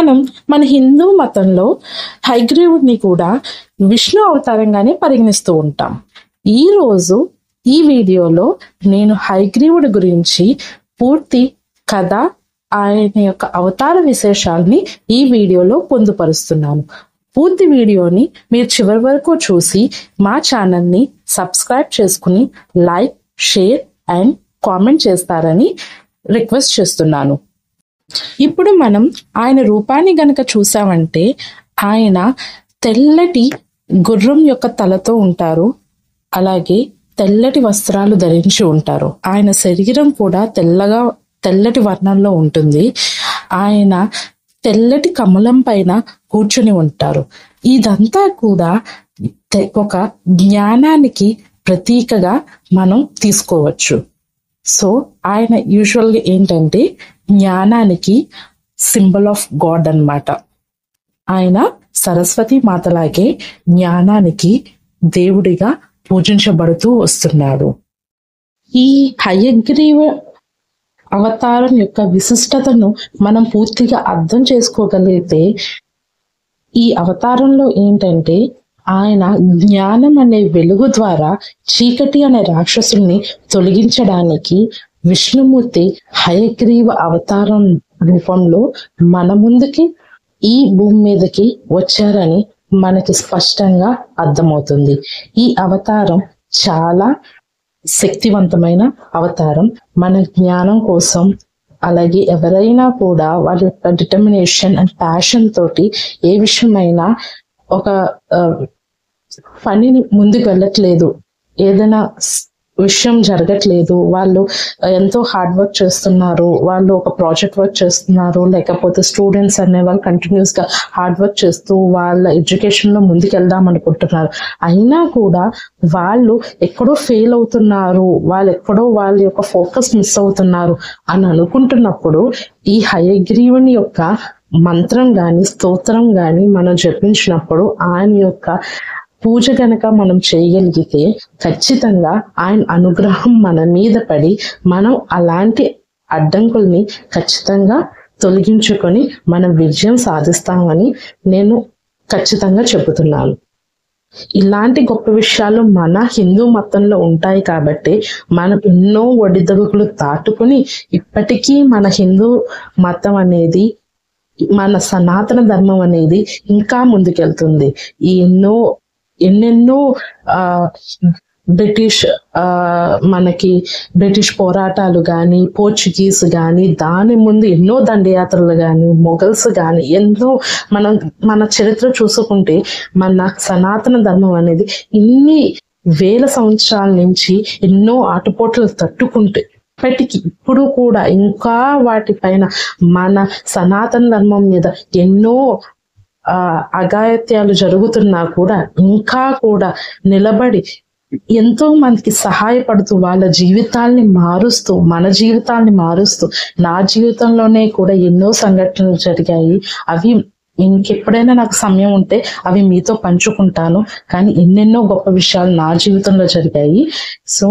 మనం మన హిందూ మతంలో హయగ్రీవుడిని కూడా విష్ణు అవతారంగానే పరిగణిస్తూ ఉంటాం. ఈ రోజు ఈ వీడియోలో నేను హయగ్రీవుడి గురించి పూర్తి కథ, ఆయన యొక్క అవతార విశేషాలని ఈ వీడియోలో పొందుపరుస్తున్నాను. పూర్తి వీడియోని మీరు చివరి వరకు చూసి మా ఛానల్ని సబ్స్క్రైబ్ చేసుకుని లైక్, షేర్ అండ్ కామెంట్ చేస్తారని రిక్వెస్ట్ చేస్తున్నాను. ఇప్పుడు మనం ఆయన రూపాన్ని గనక చూసామంటే ఆయన తెల్లటి గుర్రం యొక్క తలతో ఉంటారు. అలాగే తెల్లటి వస్త్రాలు ధరించి ఉంటారు. ఆయన శరీరం కూడా తెల్లటి వర్ణంలో ఉంటుంది. ఆయన తెల్లటి కమలం పైన కూర్చుని ఉంటారు. ఇదంతా కూడా ఒక జ్ఞానానికి ప్రతీకగా మనం తీసుకోవచ్చు. సో ఆయన యూజువల్గా ఏంటంటే జ్ఞానానికి సింబల్ ఆఫ్ గాడ్ అన్నమాట. ఆయన సరస్వతి మాతలాగే జ్ఞానానికి దేవుడిగా పూజించబడుతూ వస్తున్నాడు. ఈ హయగ్రీవ అవతారం యొక్క విశిష్టతను మనం పూర్తిగా అర్థం చేసుకోగలిగితే, ఈ అవతారంలో ఏంటంటే ఆయన జ్ఞానం అనే వెలుగు ద్వారా చీకటి అనే రాక్షసుల్ని తొలగించడానికి విష్ణుమూర్తి హయగ్రీవ అవతారం రూపంలో మన ముందుకి ఈ భూమి మీదకి వచ్చారని మనకి స్పష్టంగా అర్థమవుతుంది. ఈ అవతారం చాలా శక్తివంతమైన అవతారం. మన జ్ఞానం కోసం, అలాగే ఎవరైనా కూడా వాళ్ళ యొక్క డిటర్మినేషన్ అండ్ ప్యాషన్ తోటి ఏ విషయమైనా ఒక పనిని ముందుకు వెళ్ళట్లేదు, ఏదైనా విషయం జరగట్లేదు, వాళ్ళు ఎంతో హార్డ్ వర్క్ చేస్తున్నారు, వాళ్ళు ఒక ప్రాజెక్ట్ వర్క్ చేస్తున్నారు, లేకపోతే స్టూడెంట్స్ అనే వాళ్ళు కంటిన్యూస్ గా హార్డ్ వర్క్ చేస్తూ వాళ్ళ ఎడ్యుకేషన్ లో ముందుకు వెళ్దాం అనుకుంటున్నారు. అయినా కూడా వాళ్ళు ఎక్కడో ఫెయిల్ అవుతున్నారు, వాళ్ళ యొక్క ఫోకస్ మిస్ అవుతున్నారు అని అనుకుంటున్నప్పుడు ఈ హయగ్రీవుని యొక్క మంత్రం గాని స్తోత్రం గాని మనం జపించినప్పుడు, ఆయన యొక్క పూజ గనక మనం చేయగలిగితే ఖచ్చితంగా ఆయన అనుగ్రహం మన మీద పడి మనం అలాంటి అడ్డంకుల్ని ఖచ్చితంగా తొలగించుకొని మనం విజయం సాధిస్తామని నేను ఖచ్చితంగా చెబుతున్నాను. ఇలాంటి గొప్ప విషయాలు మన హిందూ మతంలో ఉంటాయి కాబట్టి మనం ఎన్నో ఒడిదుడుకులు దాటుకుని ఇప్పటికీ మన హిందూ మతం అనేది, మన సనాతన ధర్మం అనేది ఇంకా ముందుకెళ్తుంది. ఎన్నెన్నో బ్రిటిష్ పోరాటాలు గాని, పోర్చుగీస్ గాని, దాని ముందు ఎన్నో దండయాత్రలు గాని, మొఘల్స్ గాని, ఎన్నో మన చరిత్ర చూసుకుంటే మన సనాతన ధర్మం అనేది ఇన్ని వేల సంవత్సరాల నుంచి ఎన్నో ఆటుపోట్లు తట్టుకుంటే ఇప్పటికి ఇప్పుడు కూడా ఇంకా వాటిపైన మన సనాతన ధర్మం మీద ఎన్నో అఘాయిత్యాలు జరుగుతున్నా కూడా ఇంకా కూడా నిలబడి ఎంతో మందికి సహాయపడుతూ వాళ్ళ జీవితాల్ని మారుస్తూ, మన జీవితాల్ని మారుస్తూ, నా జీవితంలోనే కూడా ఎన్నో సంఘటనలు జరిగాయి. అవి ఇంకెప్పుడైనా నాకు సమయం ఉంటే అవి మీతో పంచుకుంటాను. కానీ ఎన్నెన్నో గొప్ప విషయాలు నా జీవితంలో జరిగాయి. సో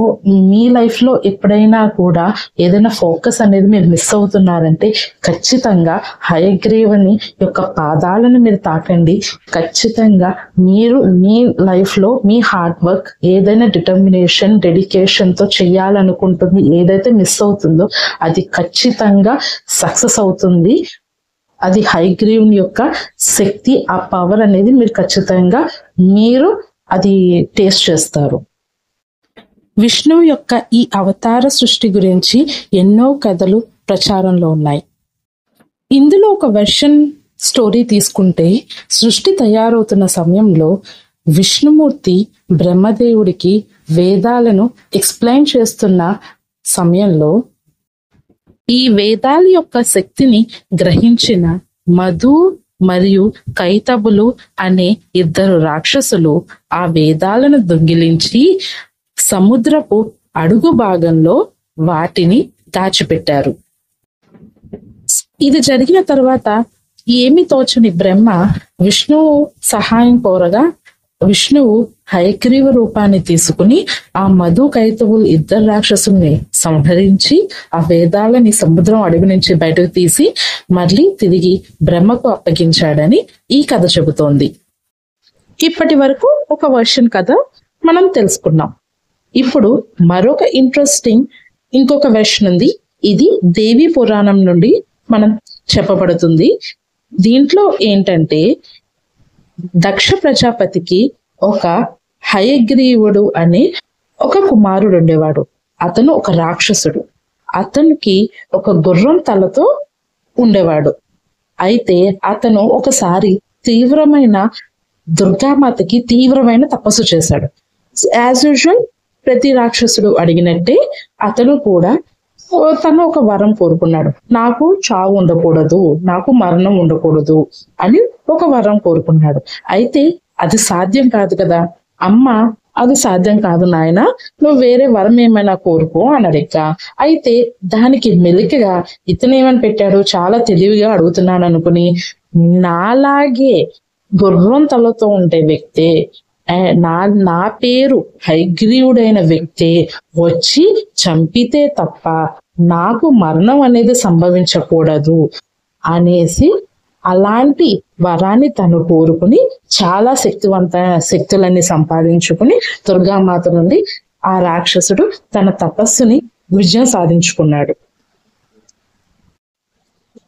మీ లైఫ్ లో ఎప్పుడైనా కూడా ఏదైనా ఫోకస్ అనేది మీరు మిస్ అవుతున్నారంటే ఖచ్చితంగా హయగ్రీవుని యొక్క పాదాలను మీరు తాకండి. ఖచ్చితంగా మీరు మీ లైఫ్ లో మీ హార్డ్ వర్క్, ఏదైనా డిటర్మినేషన్, డెడికేషన్ తో చేయాలనుకుంటుంది, ఏదైతే మిస్ అవుతుందో అది ఖచ్చితంగా సక్సెస్ అవుతుంది. అది హయగ్రీవుని యొక్క శక్తి, ఆ పవర్ అనేది మీరు ఖచ్చితంగా అది టేస్ట్ చేస్తారు. విష్ణువు యొక్క ఈ అవతార సృష్టి గురించి ఎన్నో కథలు ప్రచారంలో ఉన్నాయి. ఇందులో ఒక వెర్షన్ స్టోరీ తీసుకుంటే, సృష్టి తయారవుతున్న సమయంలో విష్ణుమూర్తి బ్రహ్మదేవుడికి వేదాలను ఎక్స్ప్లెయిన్ చేస్తున్న సమయంలో ఈ వేదాల యొక్క శక్తిని గ్రహించిన మధు మరియు కైతబులు అనే ఇద్దరు రాక్షసులు ఆ వేదాలను దొంగిలించి సముద్రపు అడుగు భాగంలో వాటిని దాచిపెట్టారు. ఇది జరిగిన తర్వాత ఏమి తోచని బ్రహ్మ విష్ణువు సహాయం కోరగా విష్ణువు హయగ్రీవ రూపాన్ని తీసుకుని ఆ మధు కైతవులు ఇద్దరు రాక్షసుల్ని సంహరించి ఆ వేదాలని సముద్రం అడుగు నుంచి బయటకు తీసి మళ్ళీ తిరిగి బ్రహ్మకు అప్పగించాడని ఈ కథ చెబుతోంది. ఇప్పటి వరకు ఒక వర్షన్ కథ మనం తెలుసుకున్నాం. ఇప్పుడు మరొక ఇంకొక వెర్షన్ ఉంది. ఇది దేవి పురాణం నుండి మనం చెప్పబడుతుంది. దీంట్లో ఏంటంటే దక్ష ప్రజాపతికి ఒక హయగ్రీవుడు అనే ఒక కుమారుడు ఉండేవాడు. అతను ఒక రాక్షసుడు. అతనికి ఒక గుర్రం తలతో ఉండేవాడు. అయితే అతను ఒకసారి తీవ్రమైన దుర్గామాతకి తీవ్రమైన తపస్సు చేశాడు. యాజ్ యూజువల్ ప్రతి రాక్షసుడు అడిగినట్టే అతను కూడా తను ఒక వరం కోరుకున్నాడు. నాకు చావు ఉండకూడదు, నాకు మరణం ఉండకూడదు అని ఒక వరం కోరుకున్నాడు. అయితే అది సాధ్యం కాదు కదా. అమ్మ, అది సాధ్యం కాదు నాయన, నువ్వు వేరే వరం ఏమైనా కోరుకో అన్నాడిక. అయితే దానికి మెలికగా ఇతనేమని పెట్టాడు, చాలా తెలివిగా అడుగుతున్నాను అనుకుని, నాలాగే గుర్రం తలతో ఉండే వ్యక్తే, నా పేరు హయగ్రీవుడైన వ్యక్తే వచ్చి చంపితే తప్ప నాకు మరణం అనేది సంభవించకూడదు అనేసి అలాంటి వరాన్ని తను కోరుకుని చాలా శక్తులన్నీ సంపాదించుకుని దుర్గామాత నుండి ఆ రాక్షసుడు తన తపస్సుని విజయం సాధించుకున్నాడు.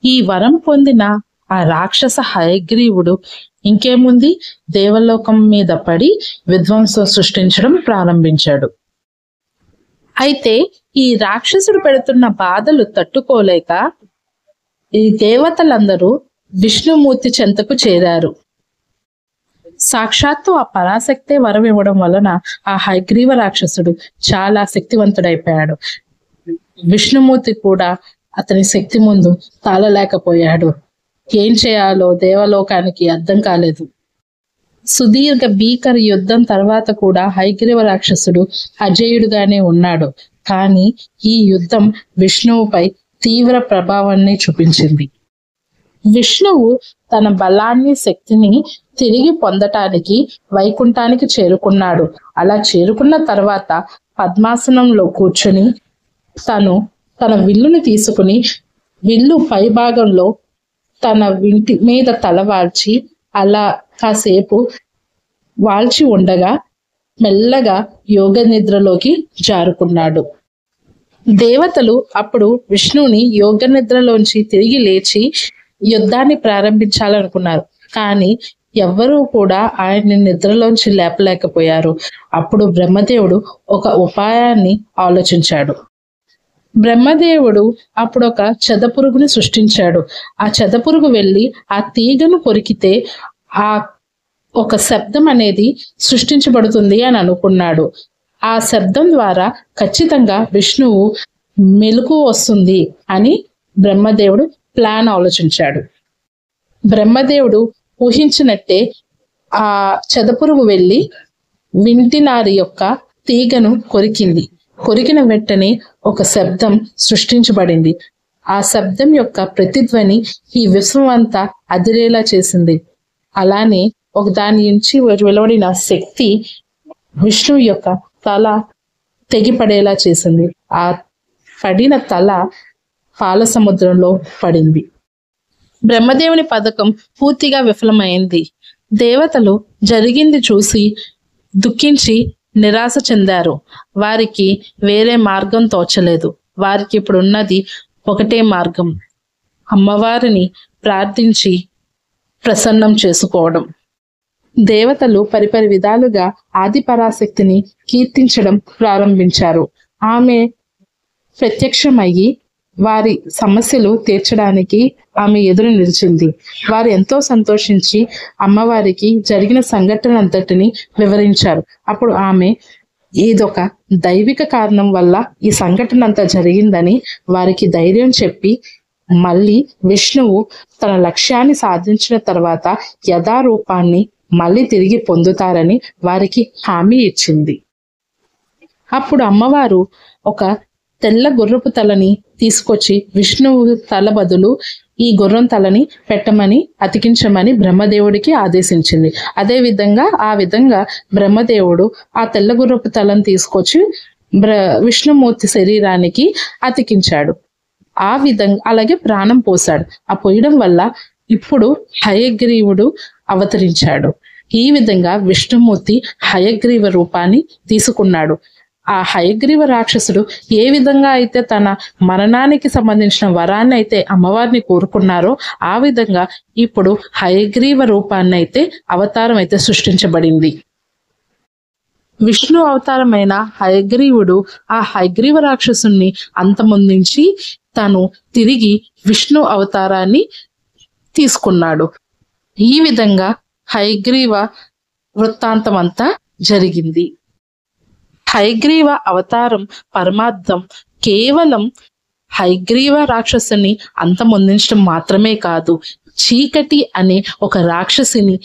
ఈ వరం పొందిన ఆ రాక్షస హయగ్రీవుడు ఇంకేముంది, దేవలోకం మీద పడి విధ్వంసం సృష్టించడం ప్రారంభించాడు. అయితే ఈ రాక్షసుడు పెడుతున్న బాధలు తట్టుకోలేక ఈ దేవతలందరూ విష్ణుమూర్తి చెంతకు చేరారు. సాక్షాత్తు ఆ పరాశక్తే వరం ఇవ్వడం వలన ఆ హయగ్రీవ రాక్షసుడు చాలా శక్తివంతుడైపోయాడు. విష్ణుమూర్తి కూడా అతని శక్తి ముందు తాళలేకపోయాడు. ఏం చేయాలో దేవలోకానికి అర్థం కాలేదు. సుదీర్ఘ భీకర యుద్ధం తర్వాత కూడా హయగ్రీవ రాక్షసుడు అజేయుడుగానే ఉన్నాడు. కానీ ఈ యుద్ధం విష్ణువుపై తీవ్ర ప్రభావాన్ని చూపించింది. విష్ణువు తన బలాన్ని, శక్తిని తిరిగి పొందటానికి వైకుంఠానికి చేరుకున్నాడు. అలా చేరుకున్న తర్వాత పద్మాసనంలో కూర్చొని తన విల్లుని తీసుకుని విల్లు పై భాగంలో తన వింటి మీద తలవాల్చి అలా కాసేపు వాల్చి ఉండగా మెల్లగా యోగ నిద్రలోకి జారుకున్నాడు. దేవతలు అప్పుడు విష్ణువుని యోగ నిద్రలోంచి తిరిగి లేచి యుద్ధాన్ని ప్రారంభించాలనుకున్నారు. కానీ ఎవ్వరూ కూడా ఆయన్ని నిద్రలోంచి లేపలేకపోయారు. అప్పుడు బ్రహ్మదేవుడు ఒక ఉపాయాన్ని ఆలోచించాడు. బ్రహ్మదేవుడు అప్పుడు ఒక చెదపురుగుని సృష్టించాడు. ఆ చెదపురుగు వెళ్ళి ఆ తీగను కొరికితే ఆ ఒక శబ్దం అనేది సృష్టించబడుతుంది అని అనుకున్నాడు. ఆ శబ్దం ద్వారా ఖచ్చితంగా విష్ణువు మెలకు వస్తుంది అని బ్రహ్మదేవుడు ప్లాన్ ఆలోచించాడు. బ్రహ్మదేవుడు ఊహించినట్టే ఆ చెదపురుగు వెళ్ళి వింటినారి యొక్క తీగను కొరికింది. కొరికిన వెంటనే ఒక శబ్దం సృష్టించబడింది. ఆ శబ్దం యొక్క ప్రతిధ్వని ఈ విశ్వం అంతా అదిరేలా చేసింది. అలానే ఒక దాని నుంచి వెలువడిన శక్తి విష్ణువు యొక్క తల తెగిపడేలా చేసింది. ఆ పడిన తల పాల సముద్రంలో పడింది. బ్రహ్మదేవుని పథకం పూర్తిగా విఫలమైంది. దేవతలు జరిగింది చూసి దుఃఖించి నిరాశ చెందారు. వారికి వేరే మార్గం తోచలేదు. వారికి ఇప్పుడు ఉన్నది ఒకటే మార్గం, అమ్మవారిని ప్రార్థించి ప్రసన్నం చేసుకోవడం. దేవతలు పరిపరి విధాలుగా ఆది పరాశక్తిని కీర్తించడం ప్రారంభించారు. ఆమె ప్రత్యక్షమయ్యి వారి సమస్యలు తీర్చడానికి ఆమె ఎదురు నిలిచింది. వారు ఎంతో సంతోషించి అమ్మవారికి జరిగిన సంఘటన అంతటిని వివరించారు. అప్పుడు ఆమె ఏదొక దైవిక కారణం వల్ల ఈ సంఘటన అంతా జరిగిందని వారికి ధైర్యం చెప్పి మళ్ళీ విష్ణువు తన లక్ష్యాన్ని సాధించిన తర్వాత యథారూపాన్ని మళ్ళీ తిరిగి పొందుతారని వారికి హామీ ఇచ్చింది. అప్పుడు అమ్మవారు ఒక తెల్ల గుర్రపు తలని తీసుకొచ్చి విష్ణువు తల బదులు ఈ గుర్రం తలని పెట్టమని అతికించమని బ్రహ్మదేవుడికి ఆదేశించింది. అదే విధంగా బ్రహ్మదేవుడు ఆ తెల్ల గుర్రపు తలను తీసుకొచ్చి విష్ణుమూర్తి శరీరానికి అతికించాడు. ఆ విధంగా అలాగే ప్రాణం పోశాడు. ఆ పోయడం వల్ల ఇప్పుడు హయగ్రీవుడు అవతరించాడు. ఈ విధంగా విష్ణుమూర్తి హయగ్రీవ రూపాన్ని తీసుకున్నాడు. ఆ హయగ్రీవ రాక్షసుడు ఏ విధంగా అయితే తన మరణానికి సంబంధించిన వరాన్ని అయితే అమ్మవారిని కోరుకున్నారో ఆ విధంగా ఇప్పుడు హయగ్రీవ రూపాన్ని అయితే అవతారం అయితే సృష్టించబడింది. విష్ణు అవతారమైన హయగ్రీవుడు ఆ హయగ్రీవ రాక్షసుని అంతమొందించి తను తిరిగి విష్ణు అవతారాన్ని తీసుకున్నాడు. ఈ విధంగా హయగ్రీవ వృత్తాంతం అంతా జరిగింది. హయగ్రీవ అవతారం పరమార్థం కేవలం హయగ్రీవ రాక్షసుని అంతమొందించడం మాత్రమే కాదు, చీకటి అనే ఒక రాక్షసిని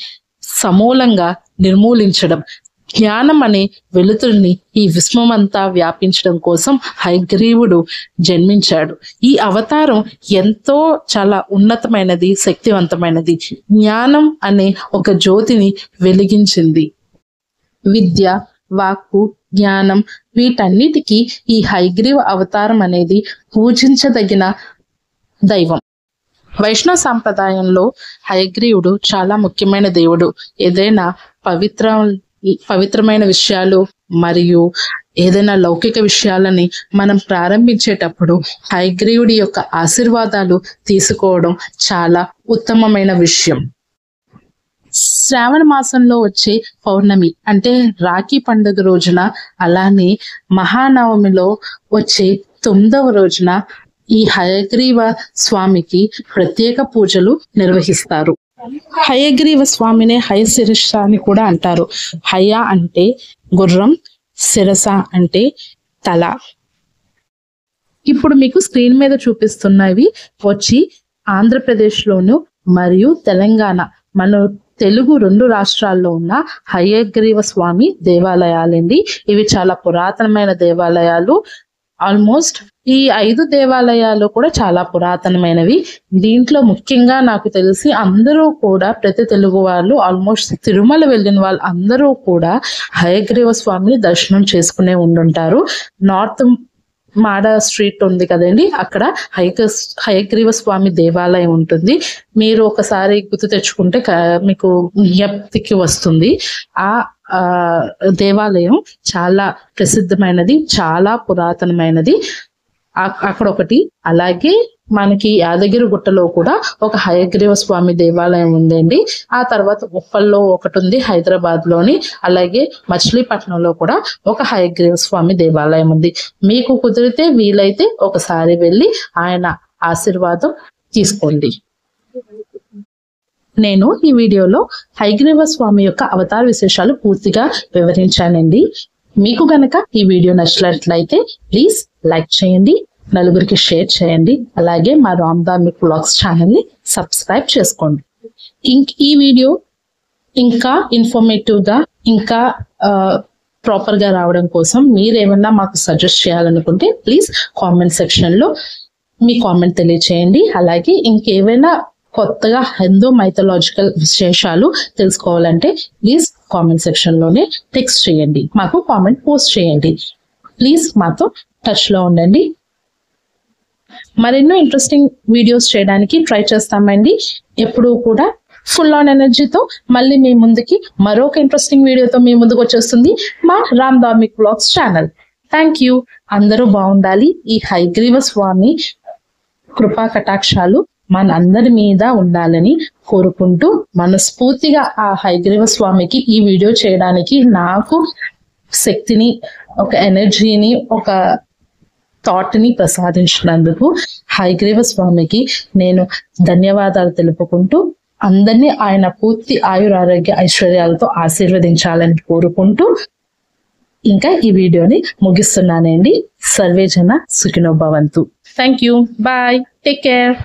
సమూలంగా నిర్మూలించడం, జ్ఞానం అనే వెలుతురిని ఈ విశ్వమంతా వ్యాపించడం కోసం హయగ్రీవుడు జన్మించాడు. ఈ అవతారం ఎంతో చాలా ఉన్నతమైనది, శక్తివంతమైనది. జ్ఞానం అనే ఒక జ్యోతిని వెలిగించింది. విద్య, వాక్కు, జ్ఞానం వీటన్నిటికీ ఈ హయగ్రీవ అవతారం అనేది పూజించదగిన దైవం. వైష్ణవ సాంప్రదాయంలో హయగ్రీవుడు చాలా ముఖ్యమైన దేవుడు. ఏదైనా పవిత్రమైన విషయాలు మరియు ఏదైనా లౌకిక విషయాలని మనం ప్రారంభించేటప్పుడు హయగ్రీవుడి యొక్క ఆశీర్వాదాలు తీసుకోవడం చాలా ఉత్తమమైన విషయం. శ్రావణ మాసంలో వచ్చే పౌర్ణమి అంటే రాఖీ పండుగ రోజున, అలానే మహానవమిలో వచ్చే 9వ రోజున ఈ హయగ్రీవ స్వామికి ప్రత్యేక పూజలు నిర్వహిస్తారు. హయగ్రీవ స్వామినే హయ శిరస అని కూడా అంటారు. హయ అంటే గుర్రం, శిరస అంటే తల. ఇప్పుడు మీకు స్క్రీన్ మీద చూపిస్తున్నవి వచ్చి ఆంధ్రప్రదేశ్లోను మరియు తెలంగాణ, మన తెలుగు 2 రాష్ట్రాల్లో ఉన్న హయగ్రీవ స్వామి దేవాలయాలండి. ఇవి చాలా పురాతనమైన దేవాలయాలు. ఆల్మోస్ట్ ఈ 5 దేవాలయాలు కూడా చాలా పురాతనమైనవి. దీంట్లో ముఖ్యంగా నాకు తెలిసి అందరూ కూడా, ప్రతి తెలుగు వాళ్ళు ఆల్మోస్ట్ తిరుమల వెళ్ళిన వాళ్ళు అందరూ కూడా హయగ్రీవ స్వామిని దర్శనం చేసుకునే ఉండుంటారు. నార్త్ మాడ స్ట్రీట్ ఉంది కదండి, అక్కడ హయగ్రీవ స్వామి దేవాలయం ఉంటుంది. మీరు ఒకసారి గుర్తు తెచ్చుకుంటే మీకు జ్ఞప్తికి వస్తుంది. ఆ దేవాలయం చాలా ప్రసిద్ధమైనది, చాలా పురాతనమైనది. అక్కడ ఒకటి, అలాగే మనకి యాదగిరి గుట్టలో కూడా ఒక హయగ్రీవ స్వామి దేవాలయం ఉందండి. ఆ తర్వాత ఉప్పల్లో ఒకటి ఉంది హైదరాబాద్ లోని, అలాగే మచిలీపట్నంలో కూడా ఒక హయగ్రీవ స్వామి దేవాలయం ఉంది. మీకు కుదిరితే వీలైతే ఒకసారి వెళ్ళి ఆయన ఆశీర్వాదం తీసుకోండి. నేను ఈ వీడియోలో హయగ్రీవ స్వామి యొక్క అవతార విశేషాలు పూర్తిగా వివరించానండి. మీకు గనక ఈ వీడియో నచ్చినట్లయితే ప్లీజ్ లైక్ చేయండి, నలుగురికి షేర్ చేయండి, అలాగే మా రామ్ ధార్మిక్ వ్లాగ్స్ ఛానల్ ని సబ్స్క్రైబ్ చేసుకోండి. ఈ వీడియో ఇంకా ఇన్ఫర్మేటివ్ గా, ఇంకా ప్రాపర్ గా రావడం కోసం మీరేమన్నా మాకు సజెస్ట్ చేయాలనుకుంటే ప్లీజ్ కామెంట్ సెక్షన్ లో మీ కామెంట్ తెలియచేయండి. అలాగే ఇంకేమైనా కొత్తగా హిందూ మైథలాజికల్ విశేషాలు తెలుసుకోవాలంటే ప్లీజ్ కామెంట్ సెక్షన్ లోనే టెక్స్ట్ చేయండి, మాకు కామెంట్ పోస్ట్ చేయండి. ప్లీజ్ మాతో టచ్ లో ఉండండి. మరెన్నో ఇంట్రెస్టింగ్ వీడియోస్ చేయడానికి ట్రై చేస్తామండి. ఎప్పుడు కూడా ఫుల్ ఆన్ ఎనర్జీతో మళ్ళీ మీ ముందుకి మరొక ఇంట్రెస్టింగ్ వీడియోతో మీ ముందుకు వచ్చేస్తుంది మా Ram Dharmik vlogs channel. Thank you. అందరూ బాగుండాలి. ఈ హయగ్రీవ స్వామి కృపా కటాక్షాలు మనందరి మీద ఉండాలని కోరుకుంటూ మనస్ఫూర్తిగా ఆ హయగ్రీవ స్వామికి ఈ వీడియో చేయడానికి నాకు శక్తిని, ఒక ఎనర్జీని, ఒక థాట్ ని ప్రసాదించినందుకు హయగ్రీవ స్వామికి నేను ధన్యవాదాలు తెలుపుకుంటూ అందరినీ ఆయన పూర్తి ఆయురారోగ్య ఐశ్వర్యాలతో ఆశీర్వదించాలని కోరుకుంటూ ఇంకా ఈ వీడియోని ముగిస్తున్నానండి. సర్వే జన సుఖినో భవంతు. Thank you. Bye. Take care.